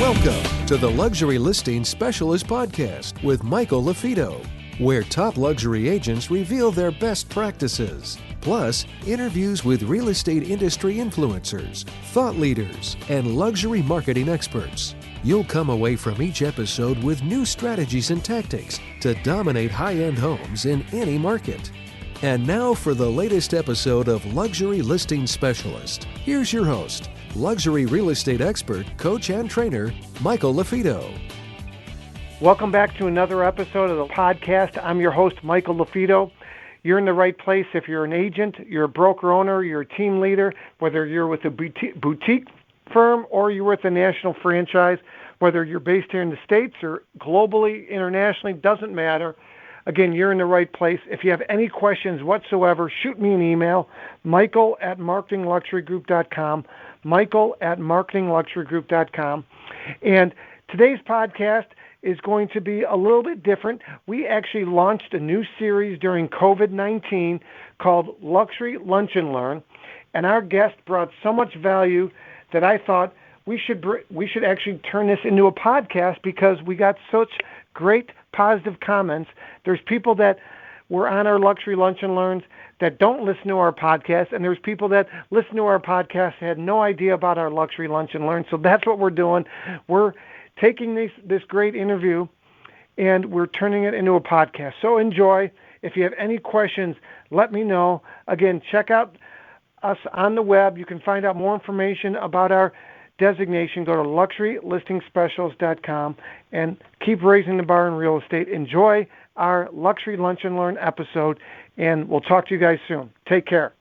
Welcome to the Luxury Listing Specialist Podcast with Michael LaFido, where top luxury agents reveal their best practices, plus interviews with real estate industry influencers, thought leaders, and luxury marketing experts. You'll come away from each episode with new strategies and tactics to dominate high-end homes in any market. And now for the latest episode of Luxury Listing Specialist. Here's your host, luxury real estate expert, coach, and trainer, Michael LaFido. Welcome back to another episode of the podcast. I'm your host, Michael LaFido. You're in the right place if you're an agent, you're a broker owner, you're a team leader, whether you're with a boutique firm or you're with a national franchise, whether you're based here in the States or globally, internationally, doesn't matter. Again, you're in the right place. If you have any questions whatsoever, shoot me an email, michael@marketingluxurygroup.com, michael@marketingluxurygroup.com. And today's podcast is going to be a little bit different. We actually launched a new series during COVID-19 called Luxury Lunch and Learn, and our guest brought so much value that I thought we should actually turn this into a podcast because we got such great positive comments. There's people that were on our Luxury Lunch and Learns that don't listen to our podcast, and there's people that listen to our podcast had no idea about our Luxury Lunch and Learn. So that's what we're doing. We're taking this great interview and we're turning it into a podcast. So enjoy. If you have any questions, let me know. Again, check out us on the web. You can find out more information about our designation. Go to luxurylistingspecialist.com and keep raising the bar in real estate. Enjoy our Luxury Lunch and Learn episode, and we'll talk to you guys soon. Take care.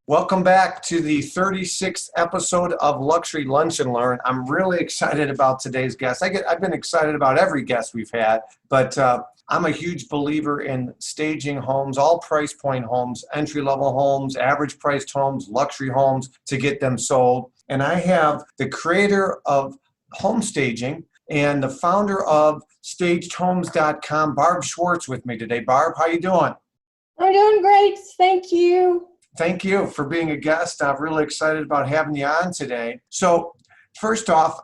Welcome back to the 36th episode of Luxury Lunch and Learn. I'm really excited about today's guest. I've been excited about every guest we've had, but I'm a huge believer in staging homes, all price point homes, entry-level homes, average-priced homes, luxury homes to get them sold. And I have the creator of home staging and the founder of stagedhomes.com, Barb Schwarz, with me today. Barb, how you doing? I'm doing great. Thank you. Thank you for being a guest. I'm really excited about having you on today. So first off,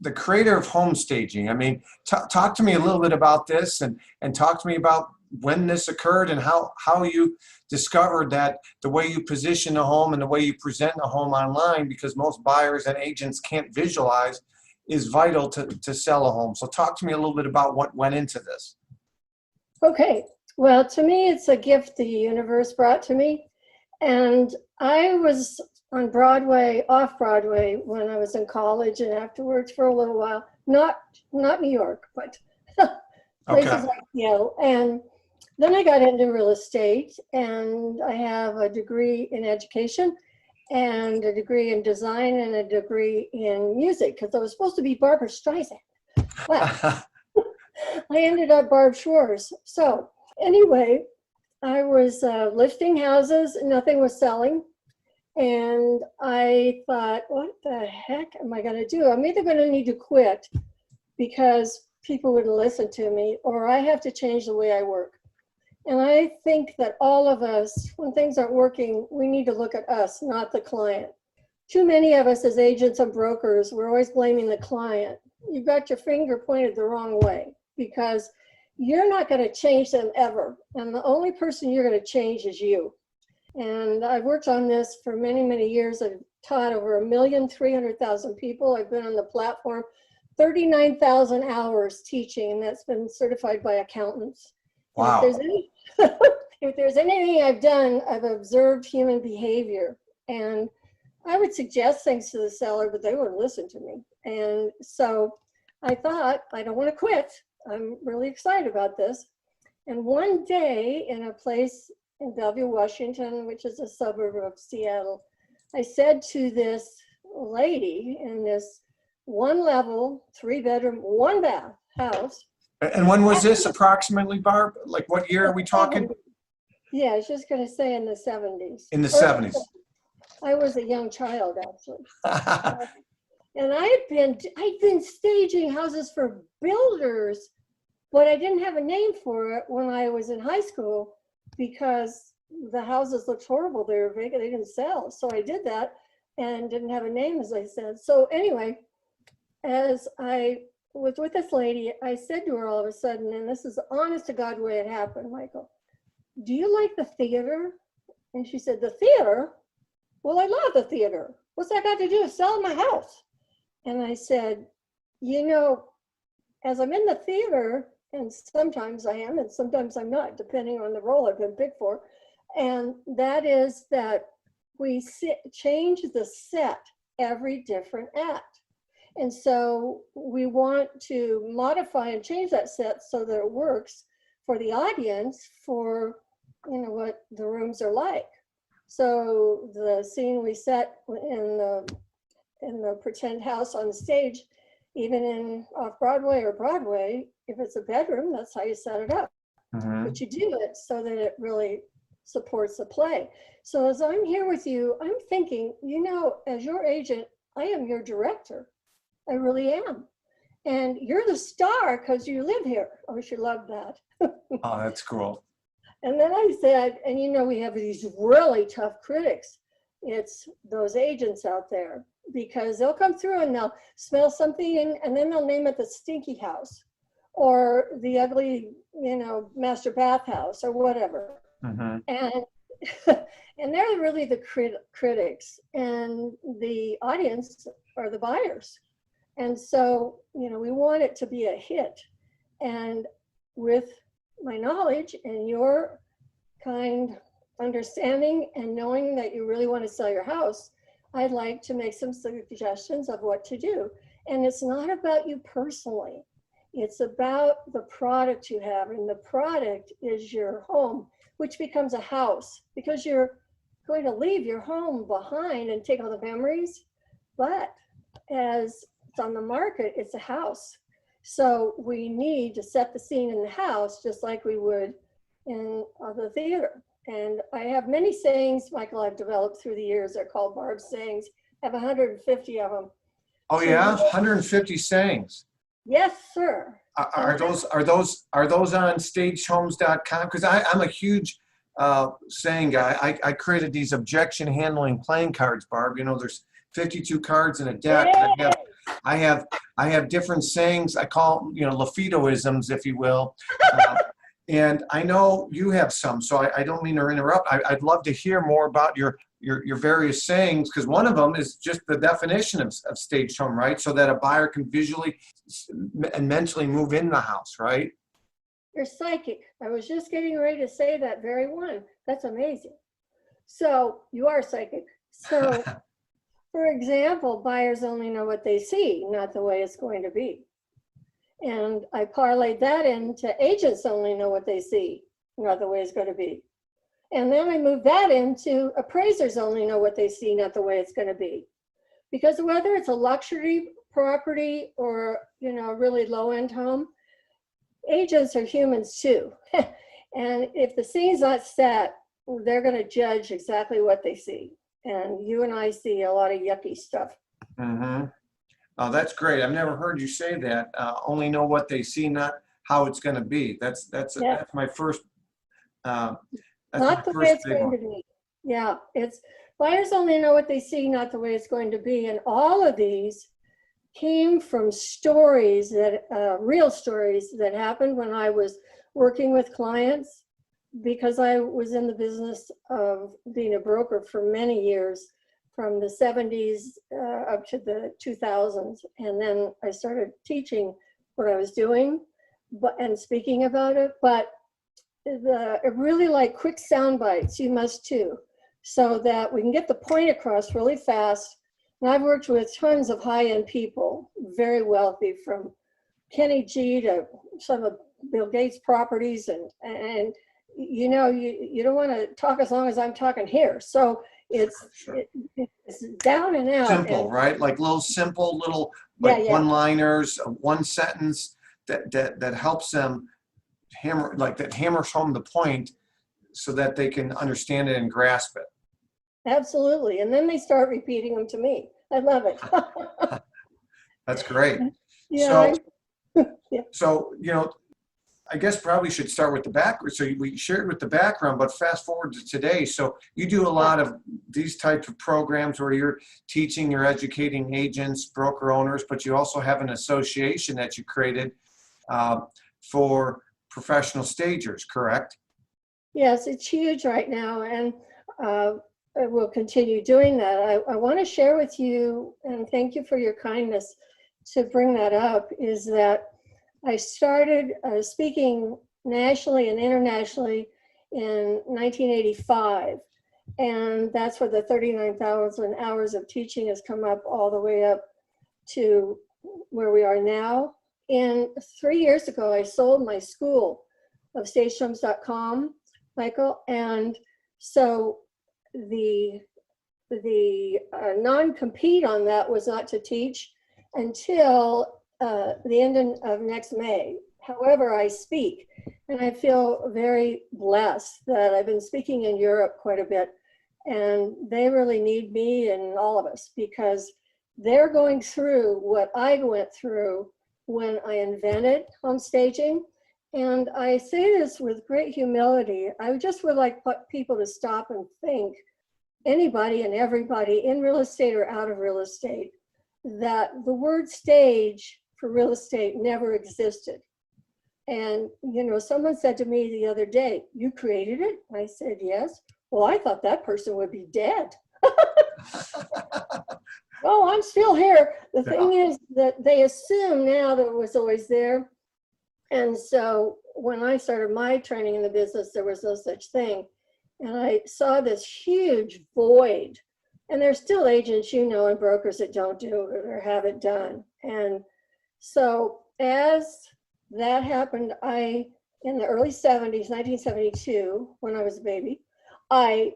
the creator of home staging, talk to me a little bit about this and talk to me about when this occurred and how you discovered that the way you position a home and the way you present a home online, because most buyers and agents can't visualize, is vital to sell a home. So talk to me a little bit about what went into this. Okay. Well, to me, it's a gift the universe brought to me. And I was on Broadway, off Broadway, when I was in college and afterwards for a little while. Not New York, but places like Yale. And then I got into real estate, and I have a degree in education and a degree in design and a degree in music, because I was supposed to be Barbra Streisand. Well, I ended up Barb Schwarz. So anyway, I was listing houses, nothing was selling. And I thought, what the heck am I going to do? I'm either going to need to quit because people wouldn't listen to me, or I have to change the way I work. And I think that all of us, when things aren't working, we need to look at us, not the client. Too many of us as agents and brokers, we're always blaming the client. You've got your finger pointed the wrong way, because you're not going to change them ever. And the only person you're going to change is you. And I've worked on this for many, many years. I've taught over 1,300,000 people. I've been on the platform 39,000 hours teaching, and that's been certified by accountants. Wow. If there's anything I've done, I've observed human behavior. And I would suggest things to the seller, but they wouldn't listen to me. And so I thought, I don't want to quit. I'm really excited about this. And one day in a place in Bellevue, Washington, which is a suburb of Seattle, I said to this lady in this 1-level, 3-bedroom, 1-bath house. And when was this approximately, Barb? Like what year are we talking? Yeah, I was just going to say in the 70s. In the 70s. I was a young child, actually. And I'd been staging houses for builders, but I didn't have a name for it when I was in high school because the houses looked horrible. They were vacant. They didn't sell. So I did that and didn't have a name, as I said. So anyway, as I was with this lady, I said to her all of a sudden, and this is the honest to God way it happened, Michael, do you like the theater? And she said, the theater? Well, I love the theater. What's that got to do with selling my house? And I said, you know, as I'm in the theater, and sometimes I am and sometimes I'm not, depending on the role I've been picked for, and that is that we change the set every different act. And so we want to modify and change that set so that it works for the audience for, you know, what the rooms are like. So the scene we set in the pretend house on stage, even in off-Broadway or Broadway, if it's a bedroom, that's how you set it up. Mm-hmm. But you do it so that it really supports the play. So as I'm here with you, I'm thinking, you know, as your agent, I am your director. I really am. And you're the star because you live here. Oh, she loved that. Oh, that's cool. And then I said, and you know, we have these really tough critics. It's those agents out there, because they'll come through and they'll smell something and then they'll name it the stinky house or the ugly, you know, master bath house or whatever. Mm-hmm. And and they're really the critics, and the audience are the buyers. And so, you know, we want it to be a hit. And with my knowledge and your kind understanding and knowing that you really want to sell your house, I'd like to make some suggestions of what to do. And it's not about you personally. It's about the product you have. And the product is your home, which becomes a house, because you're going to leave your home behind and take all the memories. But as it's on the market, it's a house. So we need to set the scene in the house just like we would in the theater. And I have many sayings, Michael, I've developed through the years. They're called Barb's sayings. I have 150 of them. Oh yeah, 150 sayings. Yes, sir. Are those on stagehomes.com? Because I'm a huge saying guy. I created these objection handling playing cards, Barb. You know, there's 52 cards in a deck. Yay! I have different sayings. I call, you know, LaFidoisms, if you will. And I know you have some, so I don't mean to interrupt. I'd love to hear more about your various sayings, because one of them is just the definition of staged home, right? So that a buyer can visually and mentally move in the house, right? You're psychic. I was just getting ready to say that very one. That's amazing. So you are psychic. So for example, buyers only know what they see, not the way it's going to be. And I parlayed that into agents only know what they see, not the way it's going to be. And then I moved that into appraisers only know what they see, not the way it's going to be. Because whether it's a luxury property or, you know, a really low-end home, agents are humans too. And if the scene's not set, they're going to judge exactly what they see. And you and I see a lot of yucky stuff. Mm-hmm. Oh, that's great. I've never heard you say that. Only know what they see, not how it's going to be. That's my first. Not the way it's going to be. Yeah, it's buyers only know what they see, not the way it's going to be. And all of these came from stories that, real stories that happened when I was working with clients, because I was in the business of being a broker for many years, from the 70s up to the 2000s. And then I started teaching what I was doing and speaking about it. But I really like quick sound bites. You must too, so that we can get the point across really fast. And I've worked with tons of high-end people, very wealthy, from Kenny G to some of Bill Gates' properties. And you know, you don't want to talk as long as I'm talking here. So it's down and out. Simple, right? Like simple one-liners, one sentence that helps them hammers home the point so that they can understand it and grasp it. Absolutely. And then they start repeating them to me. I love it. That's great. Yeah. So, you know, I guess probably should start with the background. So we shared with the background, but fast forward to today. So you do a lot of these types of programs where you're teaching, you're educating agents, broker owners, but you also have an association that you created for professional stagers, correct? Yes, it's huge right now, and I will continue doing that. I want to share with you, and thank you for your kindness to bring that up, is that I started speaking nationally and internationally in 1985, and that's where the 39,000 hours of teaching has come up all the way up to where we are now. And 3 years ago, I sold my school of stagetrums.com, Michael, and so the non-compete on that was not to teach until the end of next May. However, I speak, and I feel very blessed that I've been speaking in Europe quite a bit, and they really need me and all of us because they're going through what I went through when I invented home staging. And I say this with great humility. I just would like people to stop and think, anybody and everybody in real estate or out of real estate, that the word stage for real estate never existed. And, you know, someone said to me the other day, "You created it?" I said, "Yes." "Well, I thought that person would be dead." "Oh, I'm still here." The thing is that they assume now that it was always there. And so when I started my training in the business, there was no such thing. And I saw this huge void. And there's still agents, you know, and brokers that don't do it or have it done. And so as that happened, in the early 70s, 1972, when I was a baby, I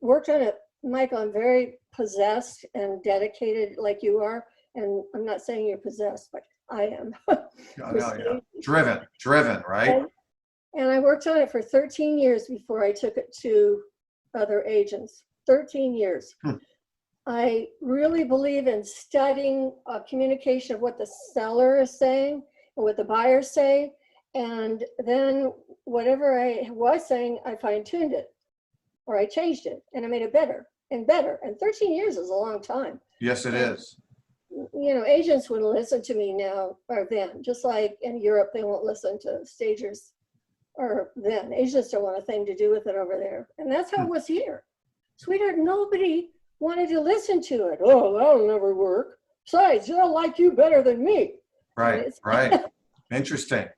worked on it. Michael, I'm very possessed and dedicated like you are. And I'm not saying you're possessed, but I am. Yeah. Driven, right? And I worked on it for 13 years before I took it to other agents. 13 years. I really believe in studying communication of what the seller is saying and what the buyers say. And then whatever I was saying, I fine-tuned it or I changed it and I made it better and better. And 13 years is a long time. Yes, it is. You know, agents wouldn't listen to me now or then, just like in Europe, they won't listen to stagers or then. Agents don't want a thing to do with it over there. And that's how it was here. Sweetheart, nobody wanted to listen to it. "Oh, that'll never work. Besides, they'll like you better than me." Right. Interesting.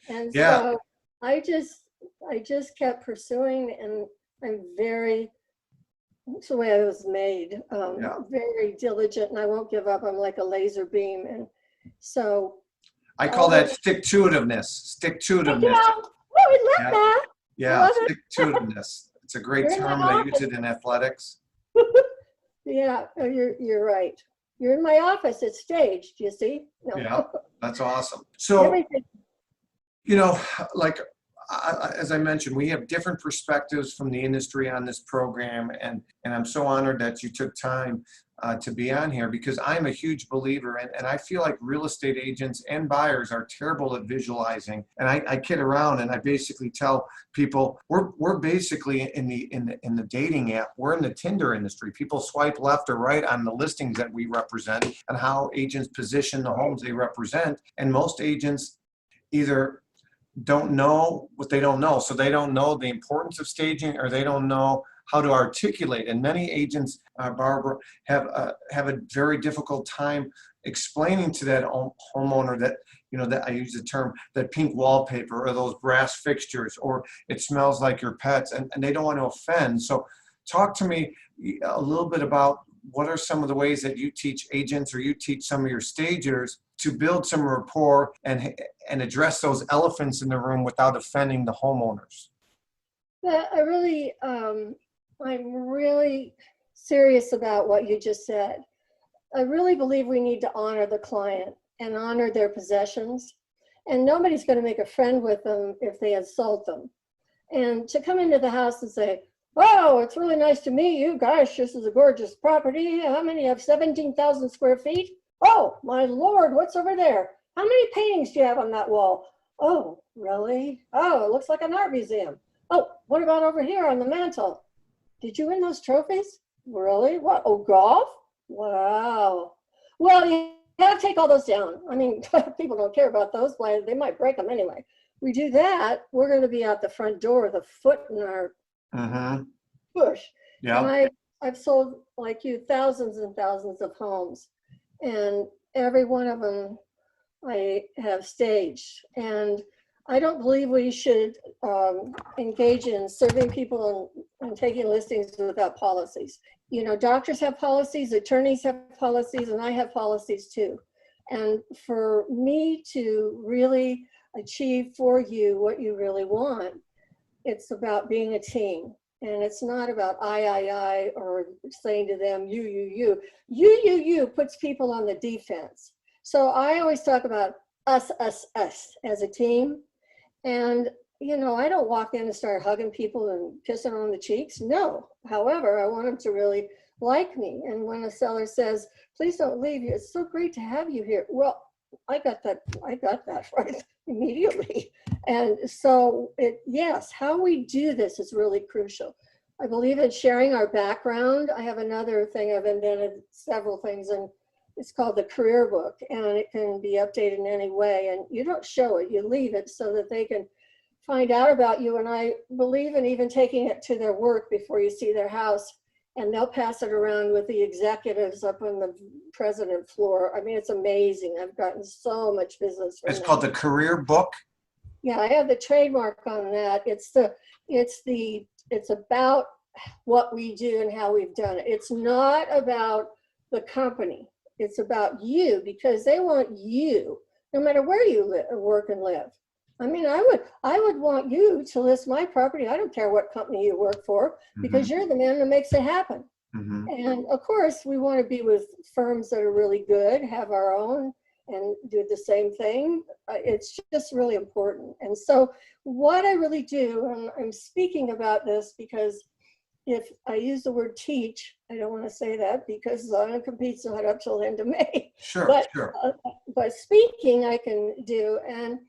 And so I just kept pursuing, and I'm very, it's the way I was made, very diligent, and I won't give up. I'm like a laser beam. And so I call that stick-to-itiveness. Yeah, I love that. Yeah, stick-to-itiveness. It's a great term. They use it in athletics. Yeah, you're right. You're in my office. It's staged, you see? No. Yeah, that's awesome. So, you know, like as I mentioned, we have different perspectives from the industry on this program, and I'm so honored that you took time to be on here, because I'm a huge believer, and I feel like real estate agents and buyers are terrible at visualizing. And I kid around, and I basically tell people we're basically in the dating app. We're in the Tinder industry. People swipe left or right on the listings that we represent and how agents position the homes they represent. And most agents either don't know what they don't know. So they don't know the importance of staging, or they don't know how to articulate. And many agents, Barbara, have a very difficult time explaining to that homeowner that, you know, that I use the term, that pink wallpaper or those brass fixtures, or it smells like your pets, and they don't want to offend. So talk to me a little bit about what are some of the ways that you teach agents, or you teach some of your stagers to build some rapport and address those elephants in the room without offending the homeowners. Yeah, I'm really serious about what you just said. I really believe we need to honor the client and honor their possessions. And nobody's going to make a friend with them if they insult them. And to come into the house and say, "Oh, it's really nice to meet you. Gosh, this is a gorgeous property. How many have 17,000 square feet? Oh, my Lord, what's over there? How many paintings do you have on that wall? Oh, really? Oh, it looks like an art museum. Oh, what about over here on the mantle? Did you win those trophies? Really? What? Oh, golf? Wow. Well, you have to take all those down. I mean, people don't care about those. Why? They might break them anyway. We do that, we're going to be out the front door with a foot in our bush. Yeah. And I've sold, like you, thousands and thousands of homes. And every one of them I have staged. And I don't believe we should engage in serving people and taking listings without policies. You know, doctors have policies, attorneys have policies, and I have policies too. And for me to really achieve for you what you really want, it's about being a team. And it's not about I, or saying to them, you puts people on the defense. So I always talk about us as a team. And, you know, I don't walk in and start hugging people and kissing on the cheeks. No. However, I want them to really like me. And when a seller says, please don't leave, it's so great to have you here. Well, I got that right immediately. And so yes, how we do this is really crucial. I believe in sharing our background. I have another thing, I've invented several things, and it's called the career book, and it can be updated in any way. And you don't show it, you leave it so that they can find out about you. And I believe in even taking it to their work before you see their house, and they'll pass it around with the executives up on the president floor. I mean, it's amazing. I've gotten so much business from It's called the career book. Yeah, I have the trademark on that. It's about what we do and how we've done it. It's not about the company. It's about you, because they want you, no matter where you work and live. I mean, I would want you to list my property. I don't care what company you work for, because you're the man that makes it happen. And of course, we want to be with firms that are really good, have our own, and do the same thing. It's just really important. And so what I really do, and I'm speaking about this because if I use the word teach, I don't want to say that because the non-compete's not up till the end of May. Sure. But speaking I can do, and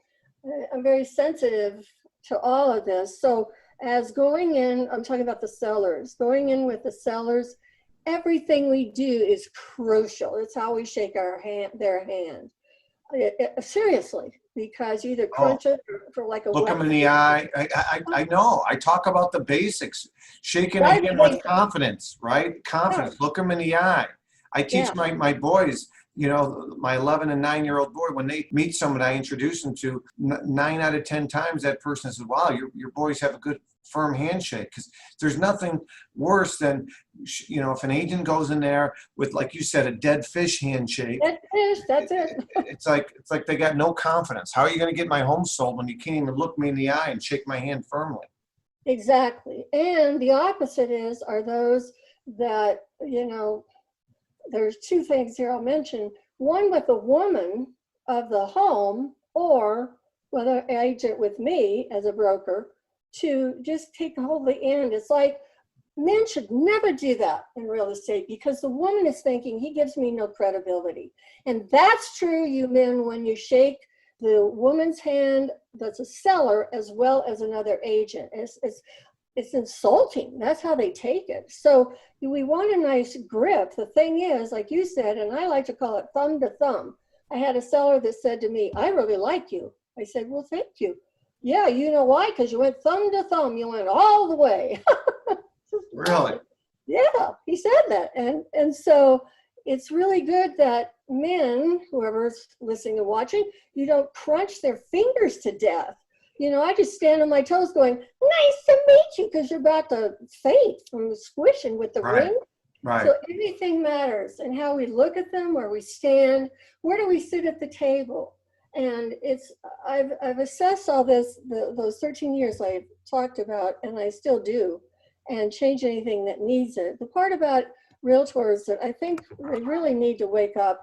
I'm very sensitive to all of this. So as going in, I'm talking about the sellers, going in with the sellers, everything we do is crucial. It's how we shake their hand. Seriously, because you either crunch it for like a look them in the eye. I know. I talk about the basics. Shaking a hand with confidence, right? Confidence. Look them in the eye. I teach my boys, you know, my 11 and 9-year-old boy, when they meet someone I introduce them to, 9 out of 10 times that person says, wow, your boys have a good firm handshake. Because there's nothing worse than, you know, if an agent goes in there with, like you said, a dead fish handshake. That's it. It's like they got no confidence. How are you going to get my home sold when you can't even look me in the eye and shake my hand firmly? Exactly. And the opposite are those that, you know, there's two things here I'll mention. One with the woman of the home, or whether an agent with me as a broker, to just take the whole the end. It's like, men should never do that in real estate, because the woman is thinking, he gives me no credibility. And that's true, you men, when you shake the woman's hand that's a seller as well as another agent. It's insulting. That's how they take it. So we want a nice grip. The thing is, like you said, and I like to call it thumb to thumb. I had a seller that said to me, I really like you. I said, well, thank you. Yeah, you know why? Because you went thumb to thumb. You went all the way. Really? Yeah, he said that. And so it's really good that men, whoever's listening and watching, you don't crunch their fingers to death. You know, I just stand on my toes going, nice to meet you, because you're about to faint from squishing with the ring. Right. So everything matters, and how we look at them, where we stand, where do we sit at the table. And I've assessed all this, those 13 years I've talked about, and I still do, and change anything that needs it. The part about realtors that I think they really need to wake up,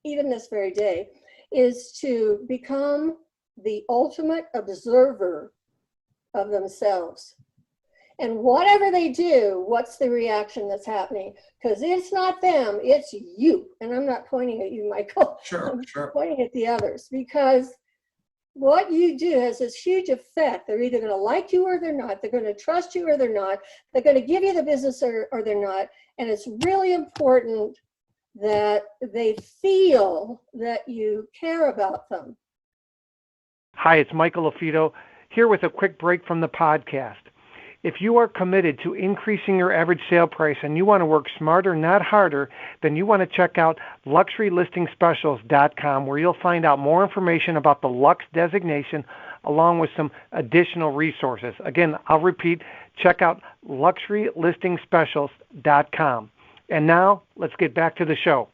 even this very day, is to become the ultimate observer of themselves. And whatever they do, what's the reaction that's happening? Because it's not them, it's you. And I'm not pointing at you, Michael. Sure. I'm pointing at the others, because what you do has this huge effect. They're either going to like you or they're not. They're going to trust you or they're not. They're going to give you the business or they're not. And it's really important that they feel that you care about them. Hi, it's Michael LaFido here with a quick break from the podcast. If you are committed to increasing your average sale price and you want to work smarter, not harder, then you want to check out luxurylistingspecials.com, where you'll find out more information about the Lux designation along with some additional resources. Again, I'll repeat, check out luxurylistingspecials.com. And now let's get back to the show.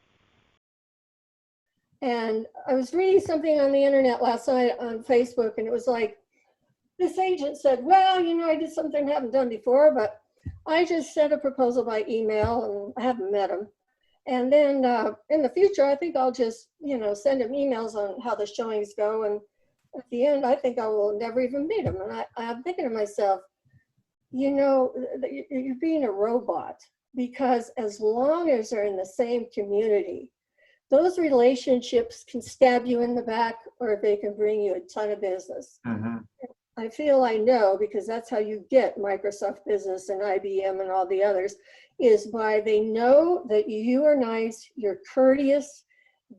And I was reading something on the internet last night on Facebook, and it was like, this agent said, well, I did something I haven't done before, but I just sent a proposal by email and I haven't met him. And then in the future, I think I'll just, send him emails on how the showings go. And at the end, I think I will never even meet him. And I'm thinking to myself, you're being a robot, because as long as they're in the same community, those relationships can stab you in the back, or they can bring you a ton of business. Mm-hmm. I feel I know, because that's how you get Microsoft Business and IBM and all the others, is by they know that you are nice, you're courteous,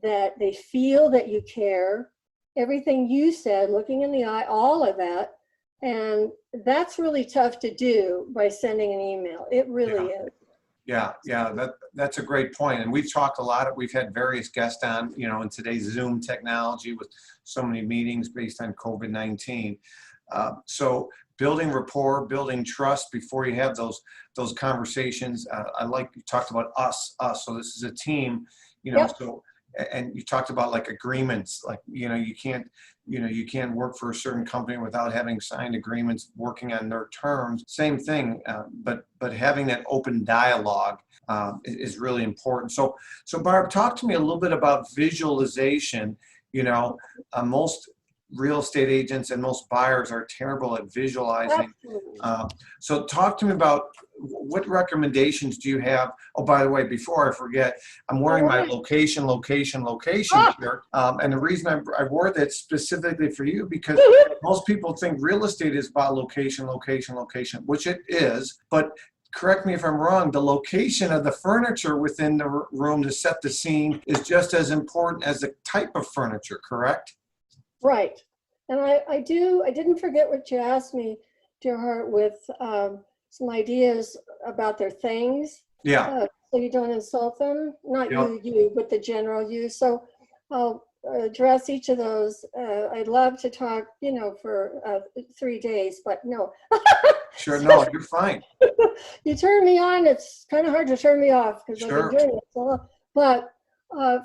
that they feel that you care, everything you said, looking in the eye, all of that. And that's really tough to do by sending an email. It really is. Yeah, that's a great point. And we've talked a lot. We've had various guests on, in today's Zoom technology with so many meetings based on COVID-19. So building rapport, building trust before you have those conversations. I like you talked about us. So this is a team, Yep. So, and you talked about like agreements, like, you can't work for a certain company without having signed agreements, working on their terms. Same thing, but having that open dialogue is really important. So Barb, talk to me a little bit about visualization. Most real estate agents and most buyers are terrible at visualizing. So talk to me about what recommendations do you have? Oh, by the way, before I forget, I'm wearing my location shirt. And the reason I wore that specifically for you, because most people think real estate is about location, which it is. But correct me if I'm wrong, the location of the furniture within the room to set the scene is just as important as the type of furniture, correct? Right. And I didn't forget what you asked me, dear heart, with some ideas about their things. Yeah. So you don't insult them. Not you, but the general you. So I'll address each of those. I'd love to talk, for 3 days, but no. Sure, no, you're fine. You turn me on, it's kind of hard to turn me off, because I've been doing it so long. But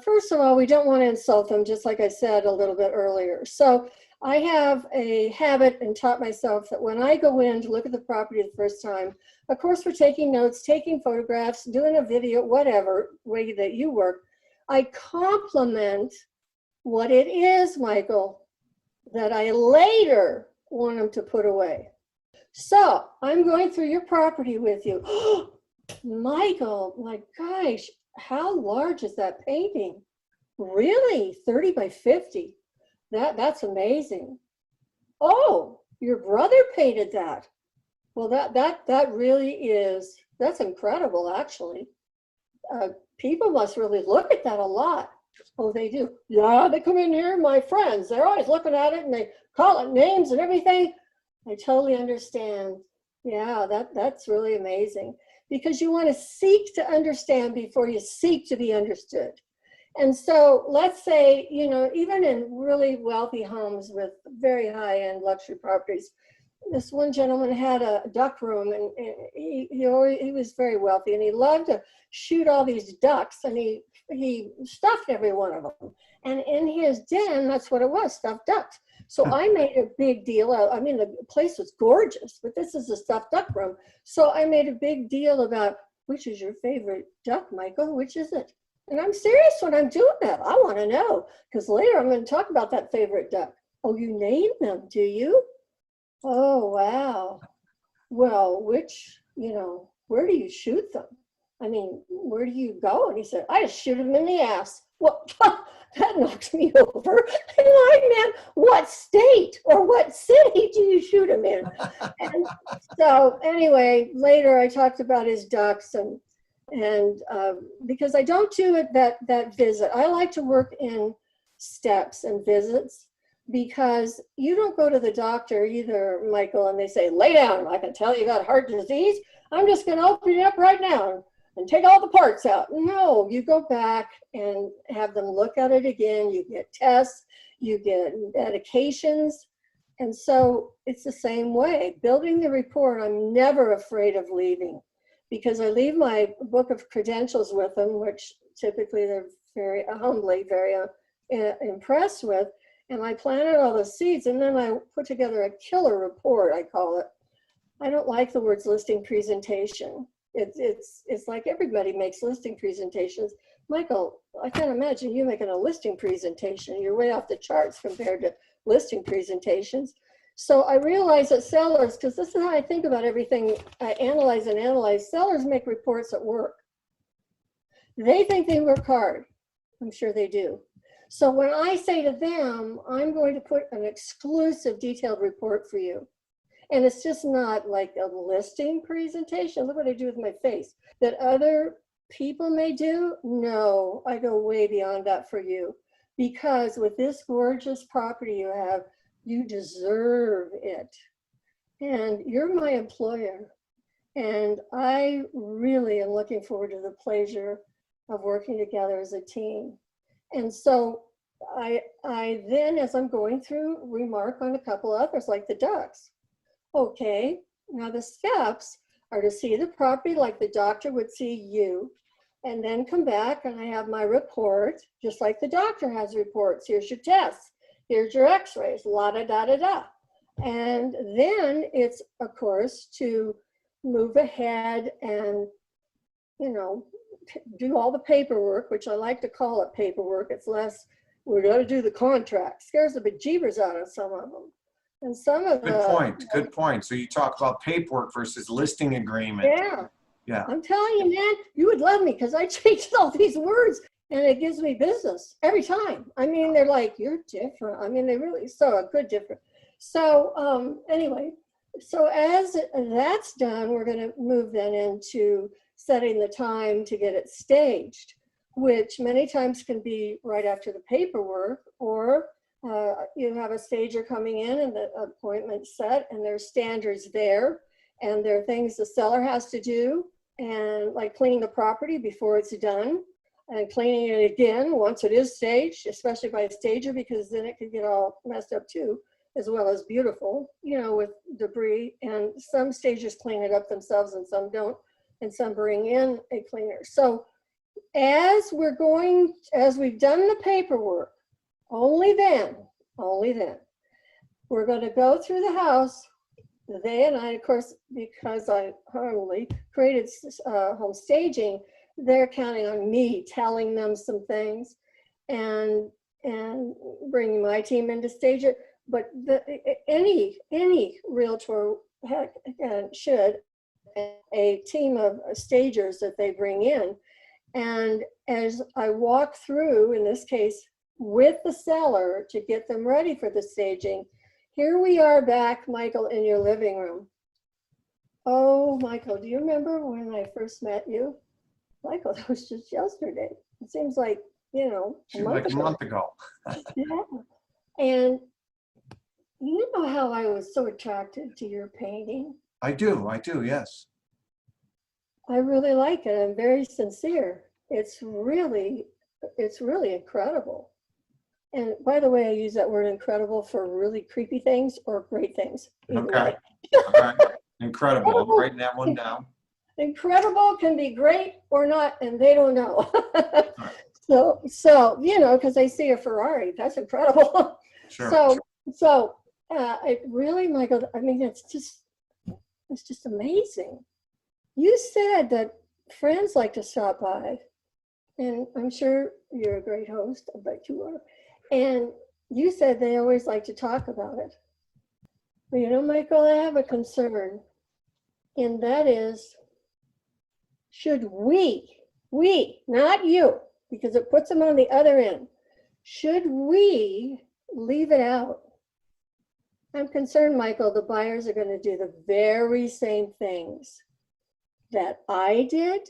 first of all, we don't want to insult them, just like I said a little bit earlier. So I have a habit and taught myself that when I go in to look at the property the first time, of course, we're taking notes, taking photographs, doing a video, whatever way that you work, I compliment what it is, Michael, that I later want them to put away. So I'm going through your property with you. Michael, my gosh, how large is that painting? Really? 30 by 50? That's amazing. Oh, your brother painted that. Well, that really is, that's incredible, actually. People must really look at that a lot. Oh, they do. Yeah, they come in here, my friends, they're always looking at it and they call it names and everything. I totally understand. Yeah, that's really amazing, because you want to seek to understand before you seek to be understood. And so let's say, even in really wealthy homes with very high-end luxury properties, this one gentleman had a duck room, and he was very wealthy, and he loved to shoot all these ducks, and he stuffed every one of them. And in his den, that's what it was, stuffed ducks. So I made a big deal out. I mean, the place was gorgeous, but this is a stuffed duck room. So I made a big deal about, which is your favorite duck, Michael? Which is it? And I'm serious when I'm doing that. I want to know, because later I'm going to talk about that favorite duck. Oh, you name them, do you? Oh, wow. Well, which, where do you shoot them? I mean, where do you go? And he said, I just shoot him in the ass. Well, that knocks me over. And I meant, what state or what city do you shoot him in? And so anyway, later I talked about his ducks and because I don't do it that visit. I like to work in steps and visits, because you don't go to the doctor either, Michael, and they say, lay down, I can tell you got heart disease. I'm just going to open you up right now and take all the parts out. No, you go back and have them look at it again. You get tests, you get medications. And so it's the same way. Building the report, I'm never afraid of leaving, because I leave my book of credentials with them, which typically they're very humbly, very impressed with. And I planted all the seeds, and then I put together a killer report, I call it. I don't like the words listing presentation. It's like everybody makes listing presentations. Michael, I can't imagine you making a listing presentation. You're way off the charts compared to listing presentations. So I realize that sellers, because this is how I think about everything, I analyze and analyze, sellers make reports at work. They think they work hard. I'm sure they do. So when I say to them, I'm going to put an exclusive detailed report for you. And it's just not like a listing presentation. Look what I do with my face. That other people may do. No, I go way beyond that for you. Because with this gorgeous property you have, you deserve it. And you're my employer. And I really am looking forward to the pleasure of working together as a team. And so I then, as I'm going through, remark on a couple others, like the ducks. Okay, now the steps are to see the property like the doctor would see you, and then come back and I have my report, just like the doctor has reports. Here's your tests, here's your x-rays, la-da-da-da-da. And then it's, of course, to move ahead and, you know, do all the paperwork, which I like to call it paperwork. It's less, we're going to do the contract. Scares the bejeebers out of some of them. And some of Good point. So you talk about paperwork versus listing agreement. Yeah. I'm telling you, man, you would love me, because I changed all these words and it gives me business every time. I mean, they're like, you're different. I mean, they really, so a good different. So anyway, so as that's done, we're going to move then into setting the time to get it staged, which many times can be right after the paperwork, or you have a stager coming in and the appointment set, and there's standards there, and there are things the seller has to do, and like cleaning the property before it's done, and cleaning it again once it is staged, especially by a stager, because then it could get all messed up too, as well as beautiful, you know, with debris. And some stagers clean it up themselves and some don't, and some bring in a cleaner. So as we've done the paperwork, only then, we're going to go through the house. They and I, of course, because I humbly created home staging, they're counting on me telling them some things and bringing my team in to stage it. But any realtor should a team of stagers that they bring in. And as I walk through, in this case, with the seller to get them ready for the staging, here we are back, Michael, in your living room. Oh, Michael, do you remember when I first met you? Michael, that was just yesterday. It seems like, you know, a month ago. Yeah. And you know how I was so attracted to your painting? I do, yes. I really like it. I'm very sincere. It's really incredible. And by the way, I use that word incredible for really creepy things or great things. Okay. Incredible. I'm writing that one down. Incredible can be great or not, and they don't know. So you know, because they see a Ferrari, that's incredible. Sure. So it really, Michael, I mean, it's just amazing. You said that friends like to stop by, and I'm sure you're a great host. I bet you are. And you said they always like to talk about it. But you know, Michael, I have a concern, and that is, should we, not you, because it puts them on the other end, should we leave it out? I'm concerned, Michael, the buyers are going to do the very same things that I did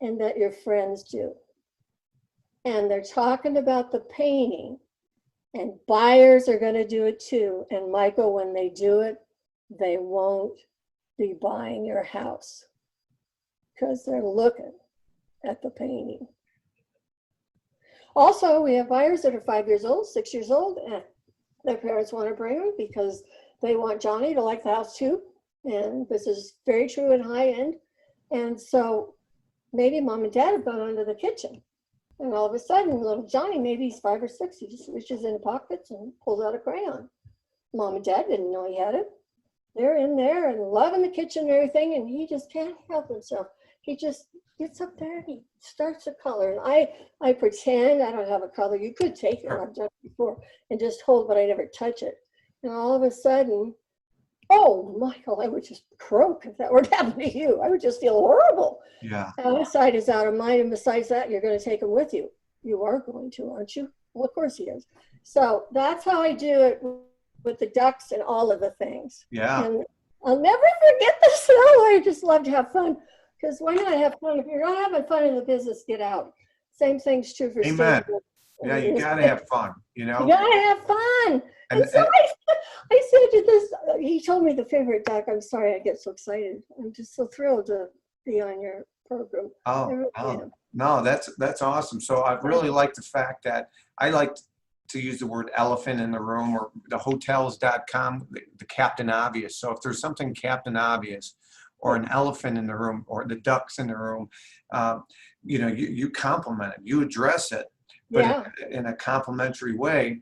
and that your friends do. And they're talking about the painting, and buyers are going to do it too. And Michael, when they do it, they won't be buying your house because they're looking at the painting. Also, we have buyers that are 5 years old, 6 years old, and their parents want to bring them because they want Johnny to like the house too. And this is very true in high end. And so maybe mom and dad have gone into the kitchen. And all of a sudden, little Johnny, maybe he's 5 or 6, he just reaches in the pockets and pulls out a crayon. Mom and dad didn't know he had it. They're in there and loving the kitchen and everything, and he just can't help himself. He just gets up there and he starts to color. And I pretend I don't have a color. You could take it, I've done it before, and just hold, but I never touch it. And all of a sudden, oh, Michael, I would just croak if that were to happen to you. I would just feel horrible. Yeah. Outside is out of mind, and besides that, you're going to take him with you. You are going to, aren't you? Well, of course he is. So that's how I do it with the ducks and all of the things. Yeah. And I'll never forget this. Oh, I just love to have fun. Because why not have fun? If you're not having fun in the business, get out. Same thing's true for Amen. stage. Yeah, you got to have fun, you know? You got to have fun. And so I said to this, he told me the favorite duck. I'm sorry, I get so excited. I'm just so thrilled to be on your program. No, that's awesome. So I really like the fact that I like to use the word elephant in the room, or the hotels.com, the Captain Obvious. So if there's something Captain Obvious or an elephant in the room or the ducks in the room, you compliment it, you address it, but in a complimentary way.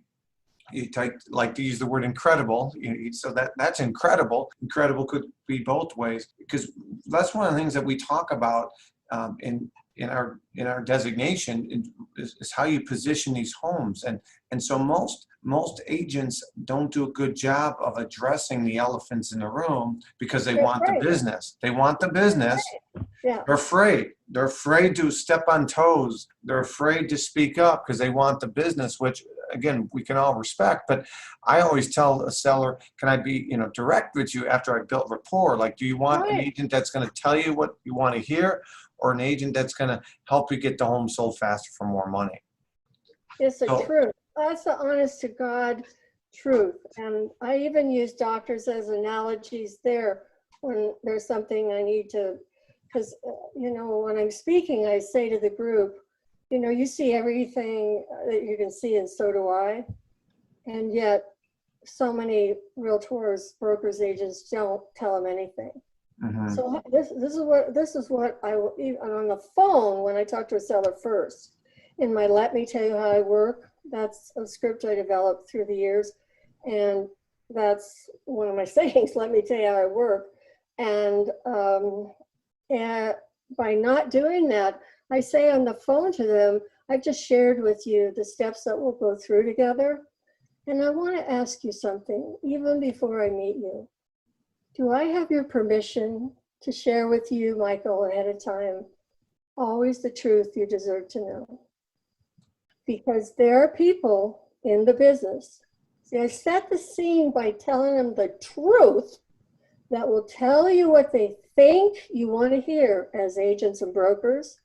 You like to use the word incredible, so that's incredible. Incredible could be both ways, because that's one of the things that we talk about in our designation is how you position these homes, and so most agents don't do a good job of addressing the elephants in the room because they want the business. They want the business. Yeah. They're afraid to step on toes. They're afraid to speak up because they want the business, which again, we can all respect. But I always tell a seller, can I be, direct with you after I built rapport? Like, do you want an agent that's going to tell you what you want to hear, or an agent that's going to help you get the home sold faster for more money? It's the truth. That's the honest to God truth. And I even use doctors as analogies there when there's something I need to, because, when I'm speaking, I say to the group, you see everything that you can see, and so do I. And yet so many realtors, brokers, agents don't tell them anything. Mm-hmm. So this is what I will, even on the phone, when I talk to a seller first, in my Let Me Tell You How I Work, that's a script I developed through the years. And that's one of my sayings, let me tell you how I work. And by not doing that, I say on the phone to them, I've just shared with you the steps that we'll go through together. And I want to ask you something, even before I meet you. Do I have your permission to share with you, Michael, ahead of time, always the truth you deserve to know? Because there are people in the business. See, I set the scene by telling them the truth that will tell you what they think you want to hear as agents and brokers,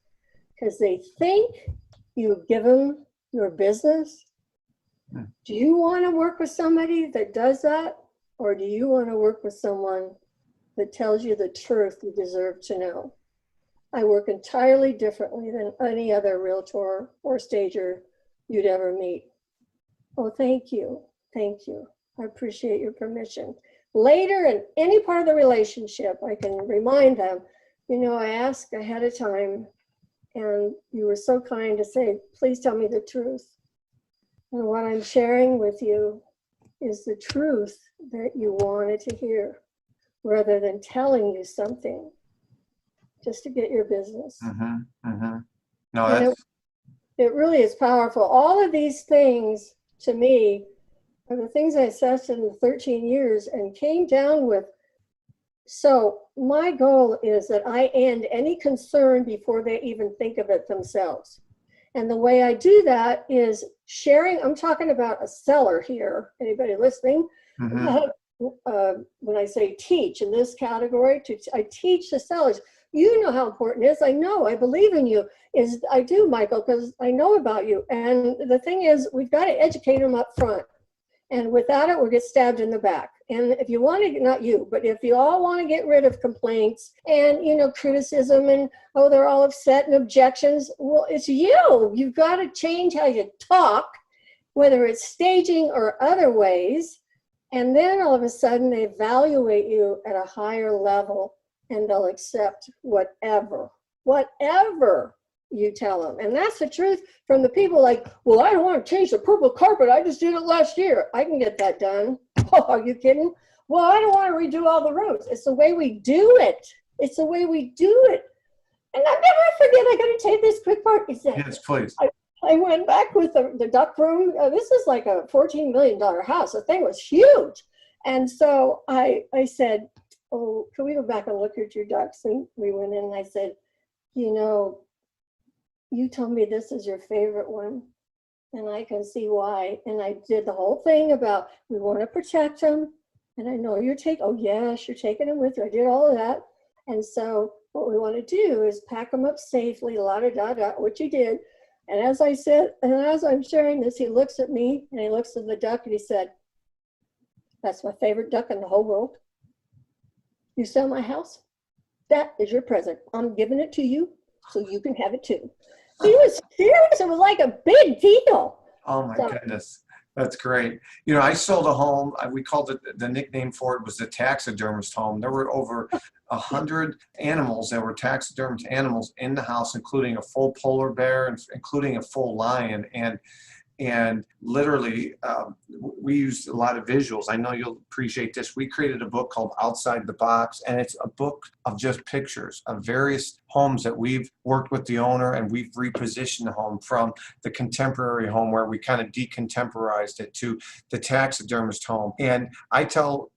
because they think you give them your business. Do you want to work with somebody that does that? Or do you want to work with someone that tells you the truth you deserve to know? I work entirely differently than any other realtor or stager you'd ever meet. Oh, thank you. Thank you. I appreciate your permission. Later, in any part of the relationship, I can remind them, I asked ahead of time, and you were so kind to say, please tell me the truth. And what I'm sharing with you is the truth that you wanted to hear, rather than telling you something just to get your business. Mm-hmm. Mm-hmm. No, it really is powerful. All of these things, to me, are the things I assessed in 13 years and came down with So my goal is that I end any concern before they even think of it themselves. And the way I do that is sharing. I'm talking about a seller here. Anybody listening? Mm-hmm. When I say teach in this category, I teach the sellers. You know how important it is. I know. I believe in you. I do, Michael, because I know about you. And the thing is, we've got to educate them up front. And without it, we'll get stabbed in the back. And if you want to, not you, but if you all want to get rid of complaints and, criticism and, oh, they're all upset and objections, well, it's you. You've got to change how you talk, whether it's staging or other ways. And then all of a sudden they evaluate you at a higher level and they'll accept whatever you tell them. And that's the truth from the people like, well, I don't want to change the purple carpet. I just did it last year. I can get that done. Oh, are you kidding? Well, I don't want to redo all the rooms. It's the way we do it. It's the way we do it. And I'll never forget, I got to tell you this quick part. He said, Yes, please. I went back with the duck room. This is like a $14 million house. The thing was huge. And so I said, oh, can we go back and look at your ducks? And we went in and I said, you told me this is your favorite one, and I can see why. And I did the whole thing about we want to protect them, and I know you're oh yes, you're taking them with you. I did all of that, and so what we want to do is pack them up safely, which you did. And as I said, and as I'm sharing this, he looks at me and he looks at the duck and he said, "That's my favorite duck in the whole world. You sell my house? That is your present. I'm giving it to you so you can have it too." He was serious. It was like a big deal. Oh my goodness. That's great. I sold a home. We called it, the nickname for it was the taxidermist home. There were over 100 animals that were taxidermist animals in the house, including a full polar bear and including a full lion. And literally, we used a lot of visuals. I know you'll appreciate this. We created a book called Outside the Box, and it's a book of just pictures of various homes that we've worked with the owner, and we've repositioned the home from the contemporary home where we kind of decontemporized it to the taxidermist home. And I tell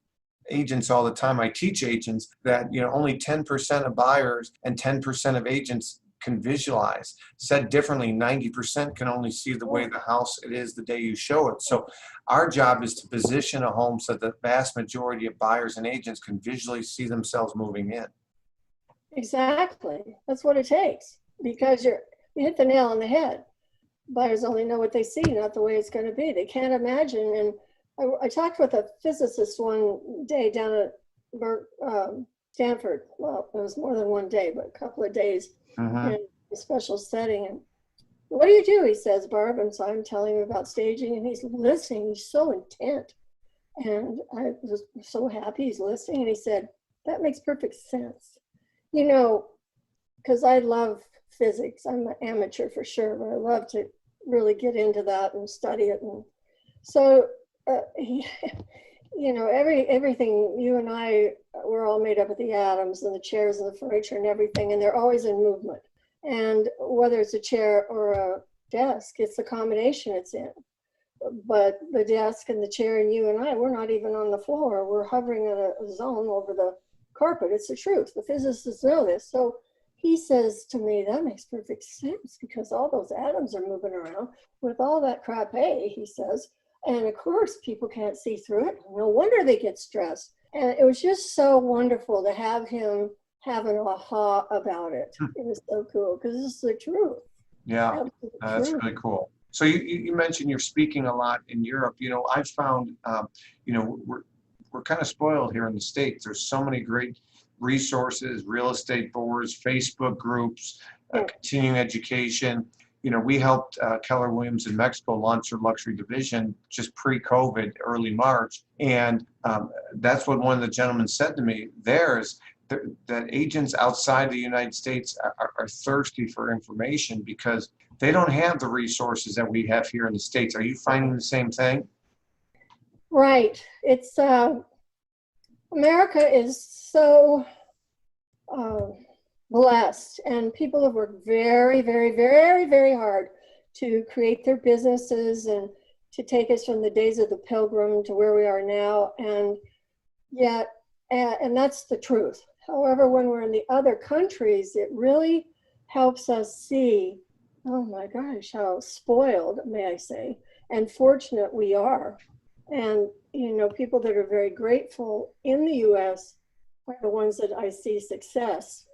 agents all the time, I teach agents that only 10% of buyers and 10% of agents can visualize. Said differently, 90% can only see the way the house it is the day you show it. So our job is to position a home so the vast majority of buyers and agents can visually see themselves moving in. Exactly. That's what it takes, because you hit the nail on the head. Buyers only know what they see, not the way it's going to be. They can't imagine. And I talked with a physicist one day down at Stanford. Well, it was more than one day, but a couple of days. In a special setting. And what do you do? He says, Barb. And so I'm telling him about staging, and he's listening. He's so intent. And I was so happy he's listening. And he said, that makes perfect sense. Because I love physics. I'm an amateur for sure, but I love to really get into that and study it. And so, everything, you and I, we're all made up of the atoms and the chairs and the furniture and everything, and they're always in movement. And whether it's a chair or a desk, it's the combination it's in. But the desk and the chair and you and I, we're not even on the floor. We're hovering in a zone over the carpet. It's the truth. The physicists know this. So he says to me, that makes perfect sense, because all those atoms are moving around with all that crap, he says. And of course, people can't see through it. No wonder they get stressed. And it was just so wonderful to have him have an aha about it. It was so cool, because this is the truth. Yeah, that's really cool. So you mentioned you're speaking a lot in Europe. I've found, we're kind of spoiled here in the States. There's so many great resources, real estate boards, Facebook groups, continuing education. We helped Keller Williams in Mexico launch their luxury division just pre-COVID, early March. And that's what one of the gentlemen said to me there is that agents outside the United States are thirsty for information because they don't have the resources that we have here in the States. Are you finding the same thing? Right. It's America is so blessed, and people have worked very, very, very, very hard to create their businesses and to take us from the days of the Pilgrim to where we are now. And yet And that's the truth. However, when we're in the other countries, it really helps us see, oh my gosh, how spoiled, may I say, and fortunate we are. And, people that are very grateful in the US are the ones that I see success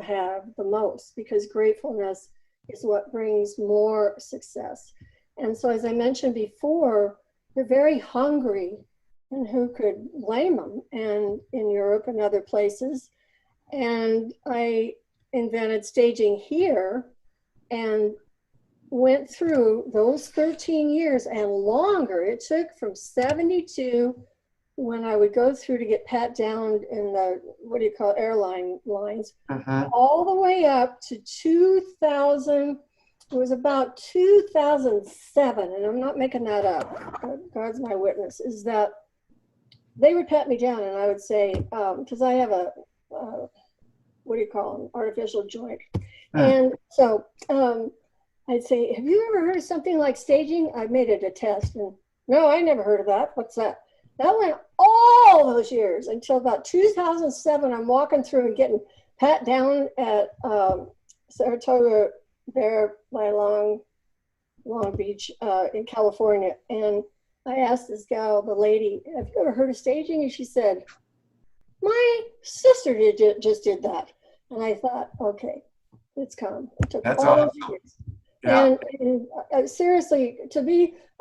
have the most, because gratefulness is what brings more success. And so, as I mentioned before, they're very hungry, and who could blame them? And in Europe and other places. And I invented staging here and went through those 13 years and longer. It took from 72, when I would go through to get pat down in the, airline lines, all the way up to 2000. It was about 2007, and I'm not making that up. God's my witness, is that they would pat me down, and I would say, because I have a, artificial joint. And so I'd say, have you ever heard of something like staging? I made it a test, and no, I never heard of that. What's that? That went all those years until about 2007. I'm walking through and getting pat down at Saratoga there by Long Beach in California. And I asked this gal, the lady, have you ever heard of staging? And she said, my sister just did that. And I thought, okay, it's come. It took That's all awesome. those years. Yeah. And seriously,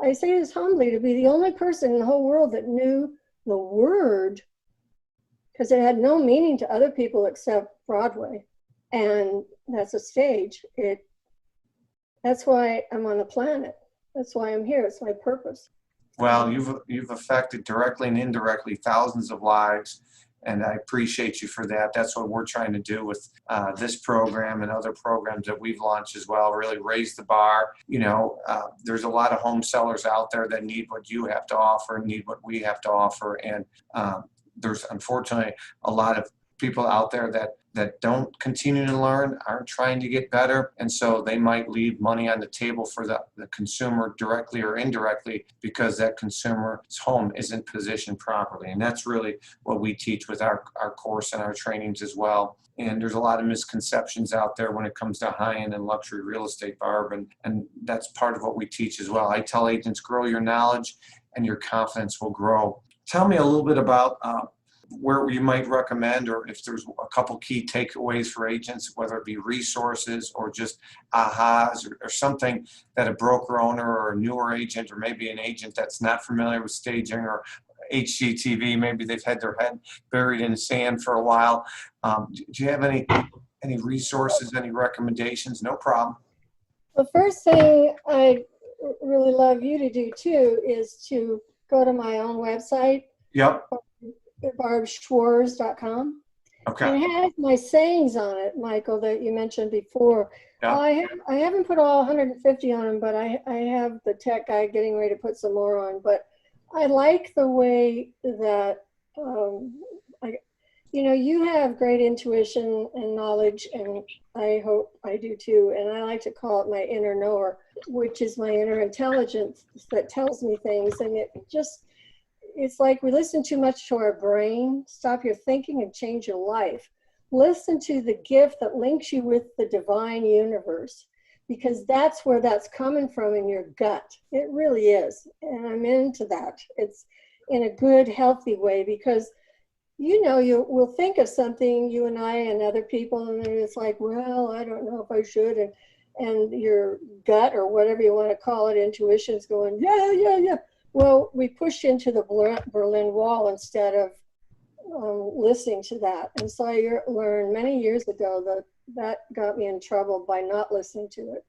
I say this humbly, to be the only person in the whole world that knew the word, because it had no meaning to other people except Broadway. And that's a stage. That's why I'm on the planet. That's why I'm here. It's my purpose. Well, you've affected directly and indirectly thousands of lives, and I appreciate you for that. That's what we're trying to do with this program and other programs that we've launched as well, really raise the bar. There's a lot of home sellers out there that need what you have to offer, need what we have to offer, and there's unfortunately a lot of people out there that don't continue to learn, aren't trying to get better, and so they might leave money on the table for the consumer directly or indirectly because that consumer's home isn't positioned properly. And that's really what we teach with our course and our trainings as well. And there's a lot of misconceptions out there when it comes to high-end and luxury real estate, Barb, and that's part of what we teach as well. I tell agents, grow your knowledge and your confidence will grow. Tell me a little bit about where you might recommend, or if there's a couple key takeaways for agents, whether it be resources or just ahas or something that a broker owner or a newer agent, or maybe an agent that's not familiar with staging or HGTV, maybe they've had their head buried in sand for a while. Do you have any resources, any recommendations? No problem. The first thing I'd really love you to do too is to go to my own website. Yep. barbschwarz.com. Okay. And it has my sayings on it, Michael, that you mentioned before. Yeah. I haven't put all 150 on them, but I have the tech guy getting ready to put some more on. But I like the way that, you have great intuition and knowledge, and I hope I do too. And I like to call it my inner knower, which is my inner intelligence that tells me things. And it's like we listen too much to our brain. Stop your thinking and change your life. Listen to the gift that links you with the divine universe, because that's where that's coming from, in your gut. It really is. And I'm into that. It's in a good, healthy way, because you will think of something, you and I and other people, and it's like, well, I don't know if I should. And your gut, or whatever you want to call it, intuition's going, yeah. Well, we pushed into the Berlin Wall instead of listening to that. And so I learned many years ago that got me in trouble by not listening to it.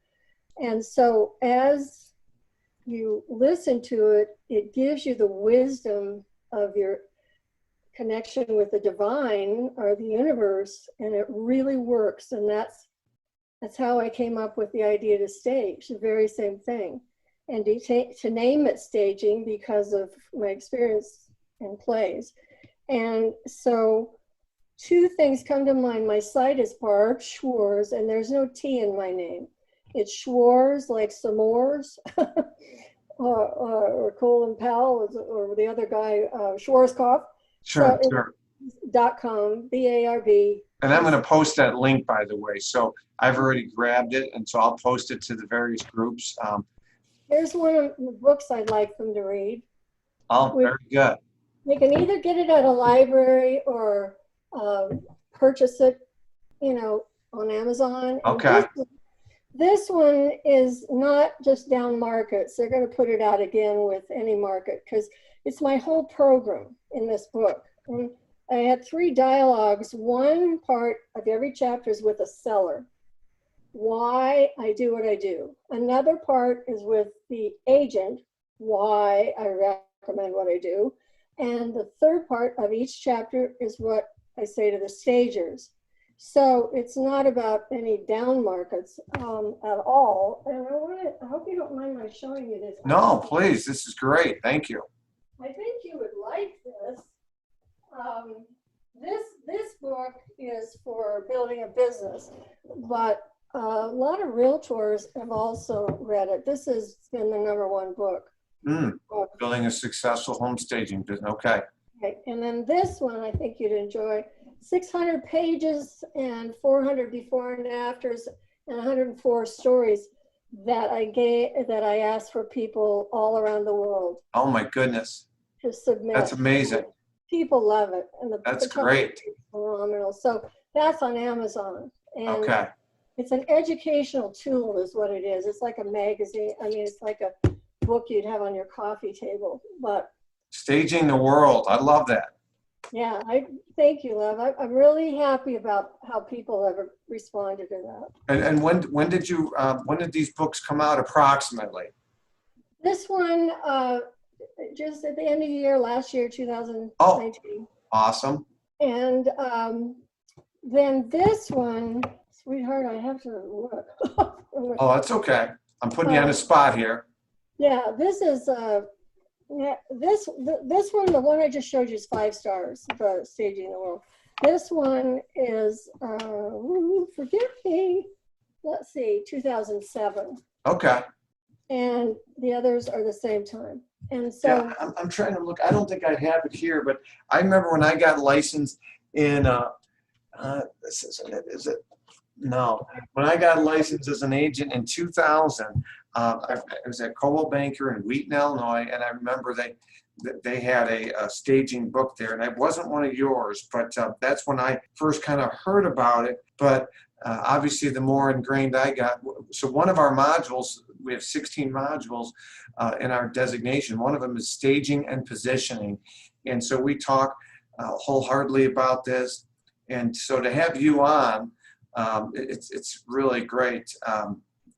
And so as you listen to it, it gives you the wisdom of your connection with the divine or the universe, and it really works. And that's how I came up with the idea to stage, the very same thing. And to name it staging because of my experience in plays. And so two things come to mind. My site is Barb Schwarz, and there's no T in my name. It's Schwarz, like s'mores, or Colin Powell, or the other guy, Schwarzkopf. Sure. Barb.com, B-A-R-B. And I'm going to post that link, by the way. So I've already grabbed it, and so I'll post it to the various groups. Here's one of the books I'd like them to read. Very good. They can either get it at a library or purchase it, on Amazon. Okay. This one is not just down markets. They're going to put it out again with any market because it's my whole program in this book. And I had 3 dialogues. One part of every chapter is with a seller, why I do what I do. Another part is with the agent, why I recommend what I do. And the third part of each chapter is what I say to the stagers. So it's not about any down markets at all. And I hope you don't mind my showing you this. No, please. This is great. Thank you. I think you would like this. This book is for building a business, but a lot of realtors have also read it. This has been the #1 book. Building a successful home staging business. Okay. Okay. And then this one I think you'd enjoy. 600 pages and 400 before and afters and 104 stories that I asked for people all around the world. Oh my goodness. To submit. That's amazing. People love it. And that's great. Phenomenal. So that's on Amazon. And okay. It's an educational tool is what it is. It's like a magazine. I mean, it's like a book you'd have on your coffee table. But Staging the World. I love that. Yeah, thank you, love. I'm really happy about how people have responded to that. And when did these books come out approximately? This one, just at the end of the year, last year, 2019. Oh, awesome. And then this one, sweetheart, I have to look. Oh, that's okay. I'm putting you on the spot here. Yeah, this is this one, the one I just showed you is 5 stars, the Staging the World. This one is, forgive me, let's see, 2007. Okay. And the others are the same time. And so yeah, I'm trying to look. I don't think I have it here, but I remember when I got licensed in No. When I got licensed as an agent in 2000, I was at Coldwell Banker in Wheaton, Illinois, and I remember they had a staging book there, and it wasn't one of yours, but that's when I first kind of heard about it. But obviously, the more ingrained I got, so one of our modules, we have 16 modules in our designation. One of them is staging and positioning, and so we talk wholeheartedly about this. And so to have you on, it's really great.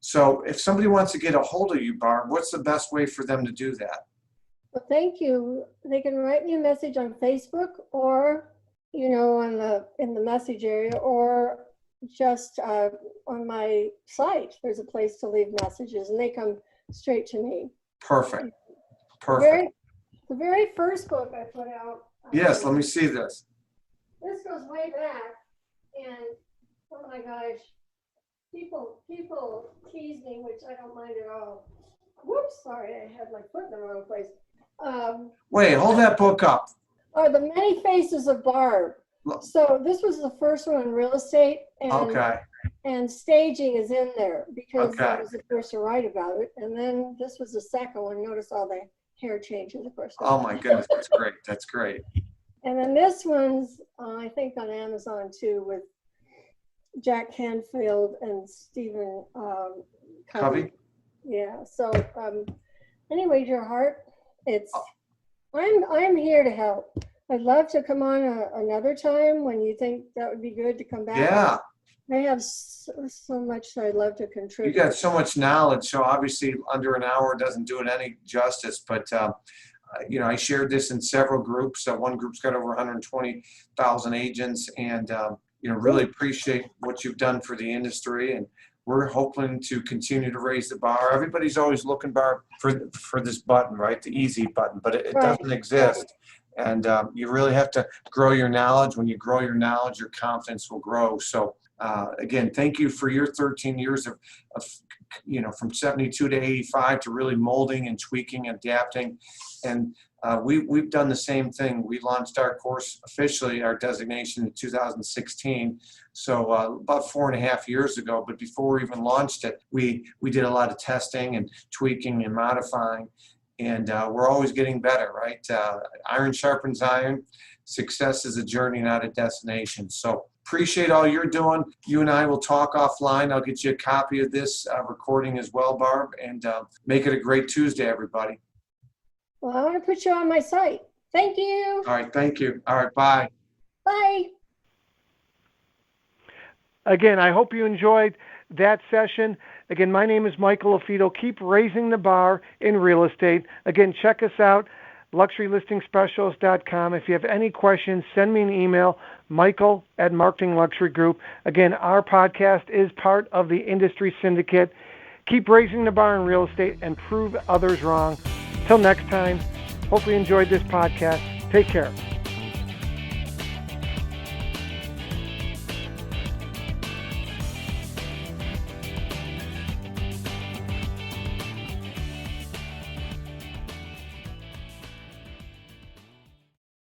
So if somebody wants to get a hold of you, Barb, what's the best way for them to do that? Well, thank you. They can write me a message on Facebook or, in the message area, or just on my site. There's a place to leave messages, and they come straight to me. Perfect. Perfect. The very first book I put out. Yes, let me see this. This goes way back, and oh my gosh, people tease me, which I don't mind at all. Whoops, sorry, I had my foot in the wrong place. Wait, hold that book up. The Many Faces of Barb. So this was the first one in real estate, and staging is in there because I was the first to write about it. And then this was the second one. Notice all the hair changes, of course. Oh my goodness, that's great. That's great. And then this one's, I think, on Amazon too, with Jack Canfield and Stephen Covey. Yeah. So anyway, your heart, I'm here to help. I'd love to come on another time when you think that would be good to come back. Yeah. I have so much I'd love to contribute. You got so much knowledge, so obviously under an hour doesn't do it any justice, but I shared this in several groups. One group's got over 120,000 agents, and really appreciate what you've done for the industry, and we're hoping to continue to raise the bar. Everybody's always looking, Barb, for this button, right? The easy button, but it doesn't exist. And you really have to grow your knowledge. When you grow your knowledge, your confidence will grow. So again, thank you for your 13 years of from 72 to 85 to really molding and tweaking, adapting. And we've done the same thing. We launched our course officially, our designation in 2016. So about 4.5 years ago, but before we even launched it, we did a lot of testing and tweaking and modifying. And we're always getting better, right? Iron sharpens iron. Success is a journey, not a destination. So appreciate all you're doing. You and I will talk offline. I'll get you a copy of this recording as well, Barb, and make it a great Tuesday, everybody. Well, I want to put you on my site. Thank you. All right, thank you. All right, bye. Bye. Again, I hope you enjoyed that session. Again, my name is Michael LaFido. Keep raising the bar in real estate. Again, check us out, luxurylistingspecialist.com. If you have any questions, send me an email, michael@Marketing Luxury Group. Again, our podcast is part of the Industry Syndicate. Keep raising the bar in real estate and prove others wrong. Till next time, hope you enjoyed this podcast. Take care.